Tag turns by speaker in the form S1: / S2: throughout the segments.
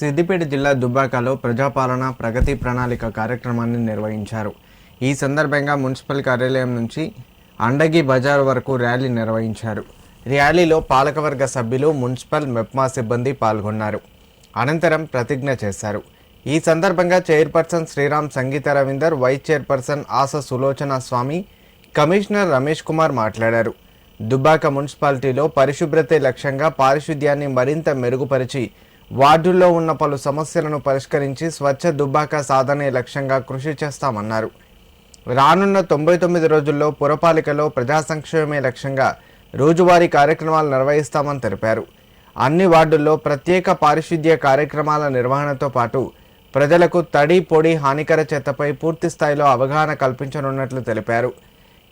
S1: సిద్దిపేట జిల్లా దుబ్బాకలో ప్రజాపాలన ప్రగతి ప్రణాళిక కార్యక్రమాన్ని నిర్వహించారు. ఈ సందర్భంగా మున్సిపల్ కార్యాలయం నుంచి అండగి బజార్ వరకు ర్యాలీ నిర్వహించారు. ర్యాలీలో పాలకవర్గ సభ్యులు, మున్సిపల్ మెప్మా సిబ్బంది పాల్గొన్నారు. అనంతరం ప్రతిజ్ఞ చేశారు. ఈ సందర్భంగా చైర్పర్సన్ శ్రీరామ్ సంగీత రవీందర్, వైస్ చైర్పర్సన్ ఆస సులోచన స్వామి, కమిషనర్ రమేష్ కుమార్ మాట్లాడారు. దుబ్బాక మున్సిపాలిటీలో పరిశుభ్రతే లక్ష్యంగా పారిశుద్ధ్యాన్ని మరింత మెరుగుపరిచి వార్డుల్లో ఉన్న పలు సమస్యలను పరిష్కరించి స్వచ్ఛ దుబ్బాక సాధనే లక్ష్యంగా కృషి చేస్తామన్నారు. రానున్న 99 రోజుల్లో పురపాలికలో ప్రజా సంక్షేమమే లక్ష్యంగా రోజువారీ కార్యక్రమాలు నిర్వహిస్తామని తెలిపారు. అన్ని వార్డుల్లో ప్రత్యేక పారిశుద్ధ్య కార్యక్రమాల నిర్వహణతో పాటు ప్రజలకు తడి, పొడి, హానికర చెత్తపై పూర్తి స్థాయిలో అవగాహన కల్పించనున్నట్లు తెలిపారు.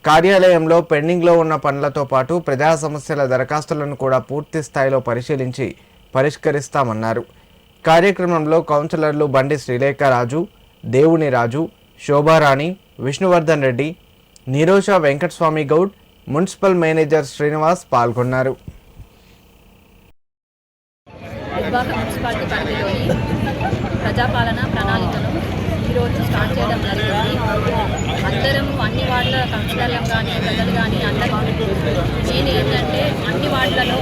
S1: కార్యాలయంలో పెండింగ్లో ఉన్న పనులతో పాటు ప్రజా సమస్యల దరఖాస్తులను కూడా పూర్తి స్థాయిలో పరిశీలించి పరిష్కరిస్తామన్నారు. కార్యక్రమంలో కౌన్సిలర్లు బండి శ్రీలేఖరాజు, దేవుని రాజు, శోభారాణి, విష్ణువర్ధన్ రెడ్డి, నిరోష వెంకటస్వామి గౌడ్, మున్సిపల్ మేనేజర్ శ్రీనివాస్ పాల్గొన్నారు.
S2: మున్సిపాలిటీ పరిధిలోని ప్రజాపాలన ప్రణాళికను ఈరోజు స్టార్ట్ చేయడం జరిగింది. అందరం అన్ని వార్డుల కౌన్సిలర్లు కానీ ప్రజలు కానీ అందరూ మెయిన్ ఏంటంటే అన్ని వార్డులలో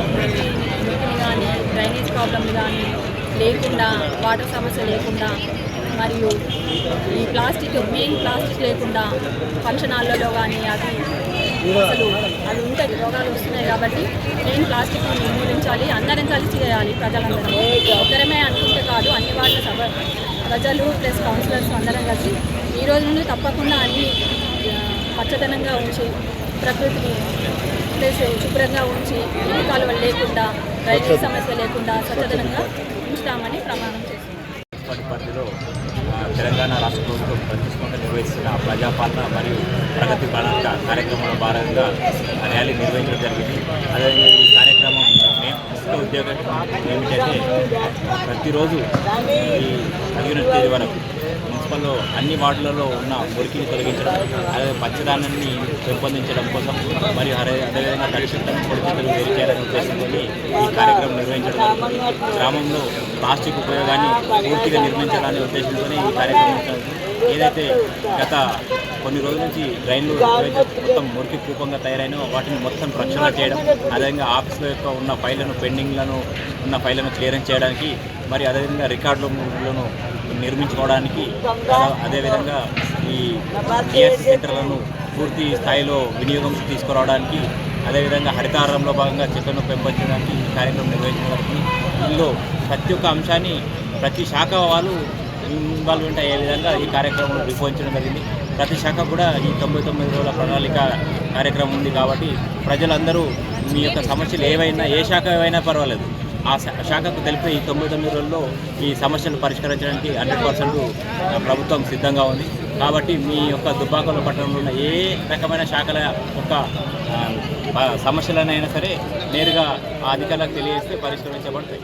S2: నీటిని కానీ డ్రైనేజ్ ప్రాబ్లమ్లు కానీ లేకుండా, వాటర్ సమస్య లేకుండా, మరియు ఈ ప్లాస్టిక్ లేకుండా ఫంక్షన్ హాల్లలో కానీ అవి ఉంటాయి, రోగాలు వస్తున్నాయి. కాబట్టి మెయిన్ ప్లాస్టిక్ని నిర్మూలించాలి. అందరం కలిసి చేయాలి. ప్రజలందరూ ఒకరమే అనుకుంటే కాదు, అన్ని వాళ్ళ ప్రజలు ప్లస్ కౌన్సిలర్స్ అందరం కలిసి ఈ రోజు నుండి తప్పకుండా అన్ని పచ్చదనంగా ఉంచి, ప్రకృతిని ప్లస్ శుభ్రంగా ఉంచి, నీటి కాలువలు లేకుండా, డ్రైనేజ్ సమస్య లేకుండా స్వచ్ఛదనంగా ఉంచుతామని ప్రమాణం చేస్తున్నాం.
S3: పరిధిలో తెలంగాణ రాష్ట్ర ప్రభుత్వం ప్రతిష్ఠంగా నిర్వహిస్తున్న ప్రజాపాలన మరియు ప్రగతి ప్రణాళిక కార్యక్రమంలో భాగంగా ర్యాలీ నిర్వహించడం జరిగింది. అదేవిధంగా ఈ కార్యక్రమం ముఖ్య ఉద్యోగం ఏమిటంటే ప్రతిరోజు ఈ 15వ తేదీ వరకు మున్సిపల్లో అన్ని వార్డులలో ఉన్న మురికిని తొలగించడం, అదే పచ్చదనాన్ని పెంపొందించడం కోసం మరియు అదేవిధంగా తడిశుద్ధం పొడిచెత్తలు వేరు చేయాలనే ఉద్దేశంతో ఈ కార్యక్రమం నిర్వహించడం జరుగుతుంది. గ్రామంలో ప్లాస్టిక్ ఉపయోగాన్ని పూర్తిగా నిర్మించాలనే ఉద్దేశంతో ఈ కార్యక్రమం ఏదైతే గత కొన్ని రోజుల నుంచి డ్రైన్లు మొత్తం మురికి కూపంగా తయారైన వాటిని మొత్తం ప్రక్షాళన చేయడం, అదేవిధంగా ఆఫీసుల యొక్క ఉన్న ఫైళ్లను ఉన్న ఫైళ్లను క్లియరెన్స్ చేయడానికి, మరి అదేవిధంగా రికార్డులను నిర్మించుకోవడానికి, అదేవిధంగా ఈ డిఎస్సి సెంటర్లను పూర్తి స్థాయిలో వినియోగం తీసుకురావడానికి, అదేవిధంగా హరితారంలో భాగంగా చెట్లను పెంపొందడానికి ఈ కార్యక్రమం నిర్వహించడానికి ఇందులో ప్రతి ఒక్క అంశాన్ని ప్రతి శాఖ వాళ్ళు ఇన్వాల్వ్మెంట్ అయ్యే విధంగా ఈ కార్యక్రమం రూపొందించడం జరిగింది. ప్రతి శాఖ కూడా ఈ 99 రోజుల ప్రణాళిక కార్యక్రమం ఉంది. కాబట్టి ప్రజలందరూ మీ యొక్క సమస్యలు ఏవైనా, ఏ శాఖ ఏవైనా పర్వాలేదు, ఆ శాఖకు తెలిపే ఈ 99 రోజుల్లో ఈ సమస్యలు పరిష్కరించడానికి 100% ప్రభుత్వం సిద్ధంగా ఉంది. కాబట్టి మీ యొక్క దుబ్బాకలో పట్టణంలో ఉన్న ఏ రకమైన శాఖల యొక్క సమస్యలనైనా సరే నేరుగా ఆ అధికారులకు తెలియజేస్తే పరిష్కరించబడతాయి.